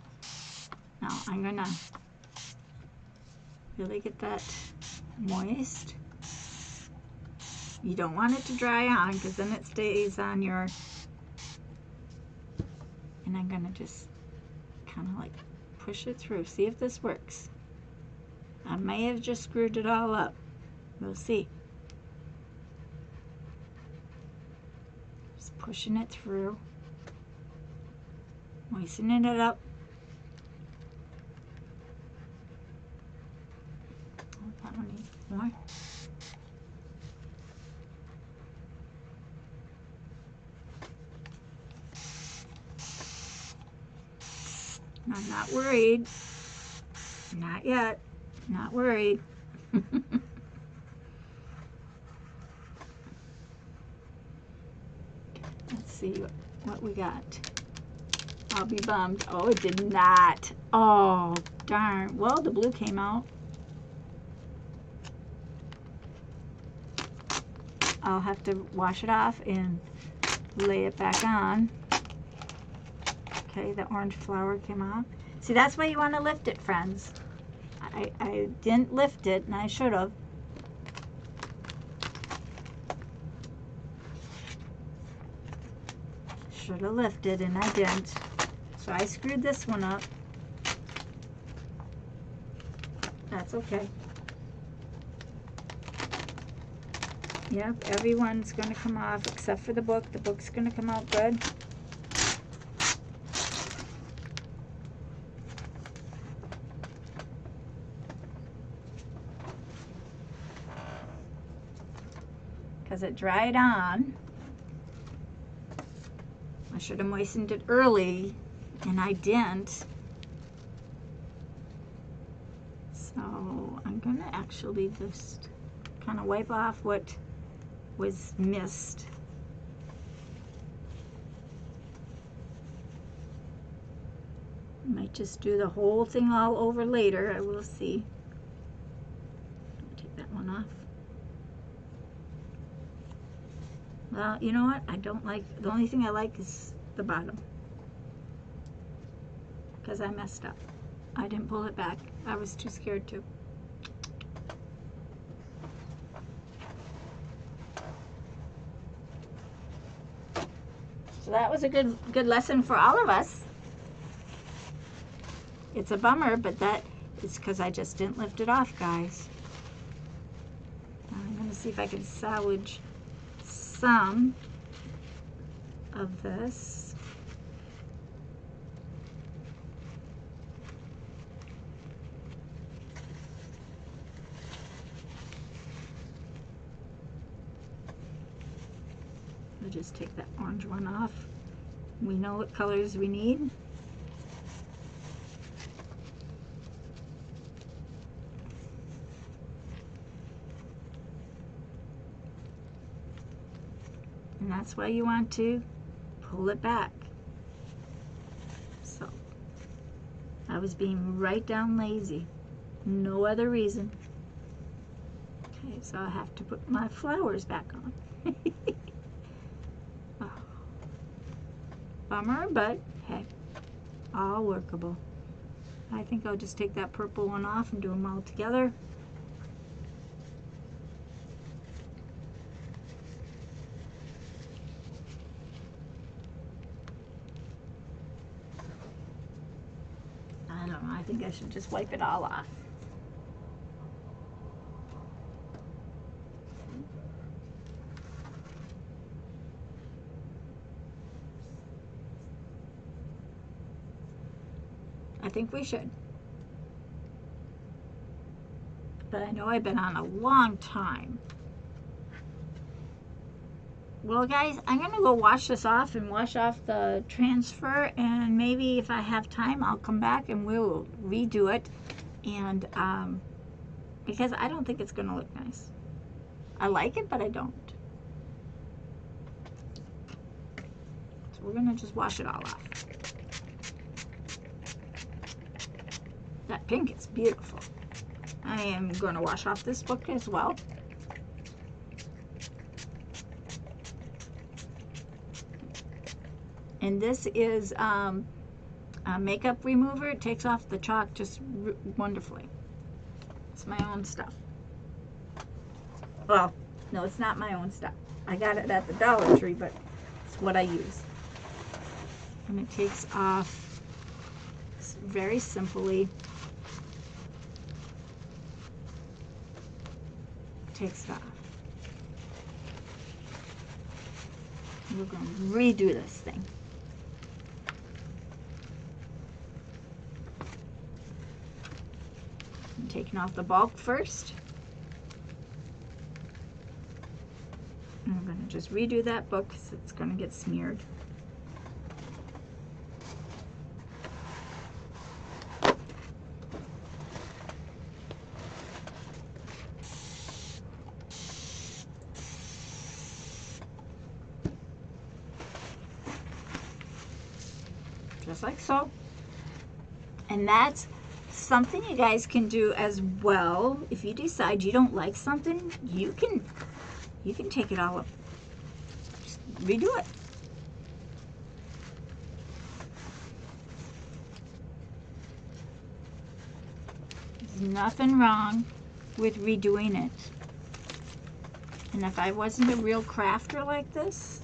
Now I'm going to really get that moist. You don't want it to dry on because then it stays on your. And I'm going to just kind of like push it through. See if this works. I may have just screwed it all up. We'll see. Just pushing it through. Moistening it up. Oh, that one needs more. I'm not worried. Not yet. Not worried. Let's see what we got. I'll be bummed. Oh, it did not. Oh, darn. Well, the blue came out. I'll have to wash it off and lay it back on. Okay, the orange flower came off. See, that's why you want to lift it, friends. I didn't lift it, and I should have. Should have lifted, and I didn't. So I screwed this one up. That's okay. Yep, everyone's going to come off except for the book. The book's going to come out good. Because it dried on. I should have moistened it early, and I didn't. So I'm going to actually just kind of wipe off what was missed. Might just do the whole thing all over later. I will see. Take that one off. Well, you know what? I don't like, the only thing I like is the bottom. Because I messed up. I didn't pull it back. I was too scared to. So that was a good lesson for all of us. It's a bummer, but that is because I just didn't lift it off, guys. I'm going to see if I can salvage some of this. I'll just take that orange one off. We know what colors we need. And that's why you want to pull it back. So, I was being right down lazy. No other reason. Okay, so I have to put my flowers back on. Oh, bummer, but hey, all workable. I think I'll just take that purple one off and do them all together. I don't know, I think I should just wipe it all off. I think we should. But I know I've been on a long time. Well, guys, I'm going to go wash this off and wash off the transfer, and maybe if I have time, I'll come back and we'll redo it. And because I don't think it's going to look nice. I like it, but I don't. So we're going to just wash it all off. That pink is beautiful. I am going to wash off this book as well. And this is a makeup remover. It takes off the chalk just wonderfully. It's my own stuff. Well, no, it's not my own stuff. I got it at the Dollar Tree, but it's what I use. And it takes off very simply. Takes it off. We're going to redo this thing. I'm taking off the bulk first. And I'm going to just redo that book because it's going to get smeared. Just like so. And that's something you guys can do as well. If you decide you don't like something, you can take it all up. Just redo it. There's nothing wrong with redoing it. And if I wasn't a real crafter like this,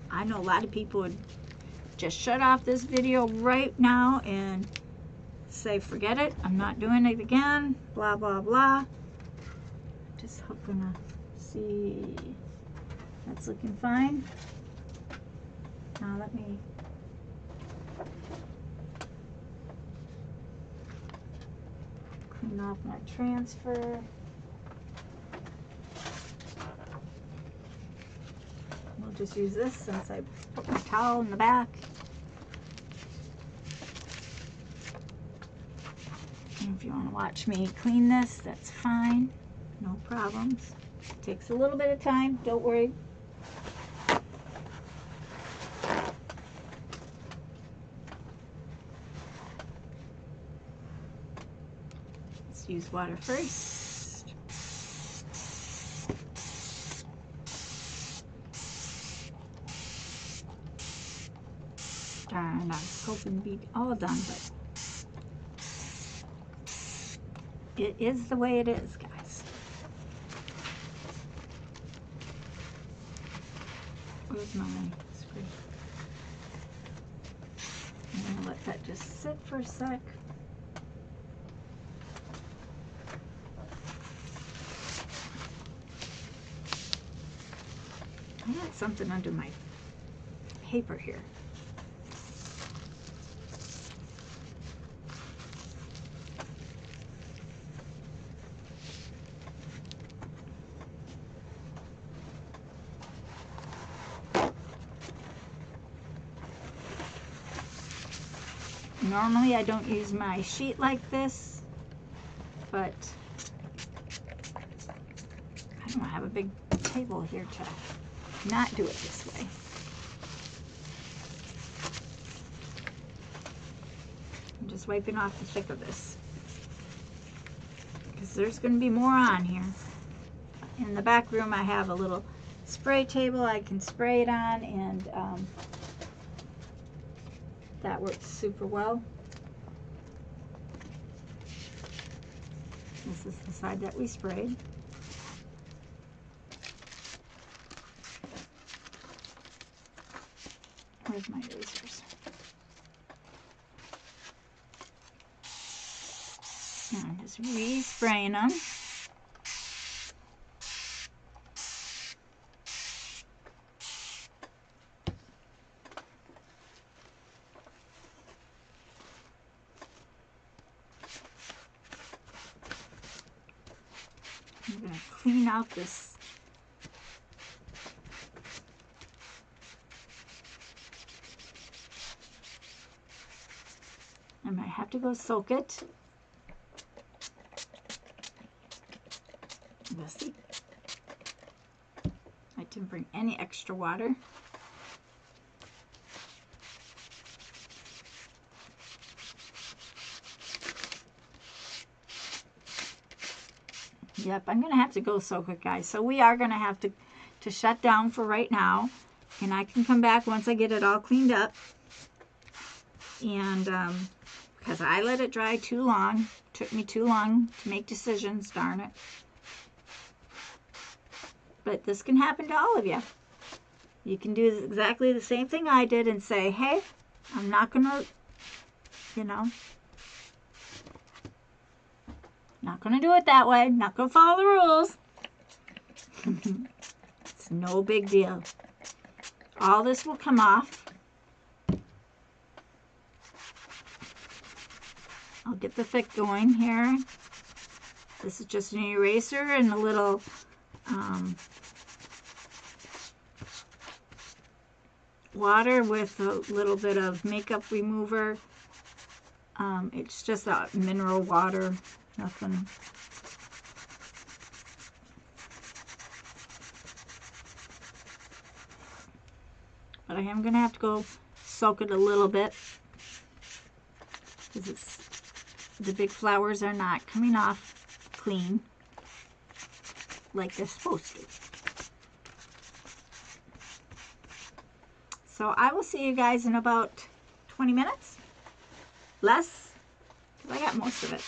I know a lot of people would just shut off this video right now and say, forget it, I'm not doing it again, blah, blah, blah. Just gonna see, that's looking fine. Now let me clean off my transfer. We'll just use this since I put my towel in the back. And if you want to watch me clean this, that's fine. No problems. It takes a little bit of time, don't worry. Let's use water first. Darn, I was hoping to be all done, but it is the way it is, guys. Where's my screen? I'm going to let that just sit for a sec. I had something under my paper here. Normally I don't use my sheet like this, but I don't have a big table here to not do it this way. I'm just wiping off the thick of this because there's going to be more on here. in the back room I have a little spray table I can spray it on, and that works super well. This is the side that we sprayed. Where's my erasers? And I'm just re-spraying them. I'm going to clean out this. I might have to go soak it. We'll see. I didn't bring any extra water. Yep, I'm going to have to go soak it, guys. So we are going to have to shut down for right now. And I can come back once I get it all cleaned up. And because I let it dry too long. Took me too long to make decisions, darn it. But this can happen to all of you. You can do exactly the same thing I did and say, hey, I'm not going to, you know, not going to do it that way. Not going to follow the rules. It's no big deal. All this will come off. I'll get the thick going here. This is just an eraser and a little water with a little bit of makeup remover. It's just a mineral water, nothing. But I am going to have to go soak it a little bit because the big flowers are not coming off clean like they're supposed to. So I will see you guys in about 20 minutes. Less, because I got most of it.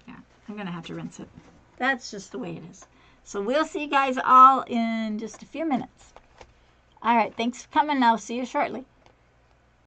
Yeah, I'm going to have to rinse it. That's just the way it is. So we'll see you guys all in just a few minutes. All right, thanks for coming. I'll see you shortly.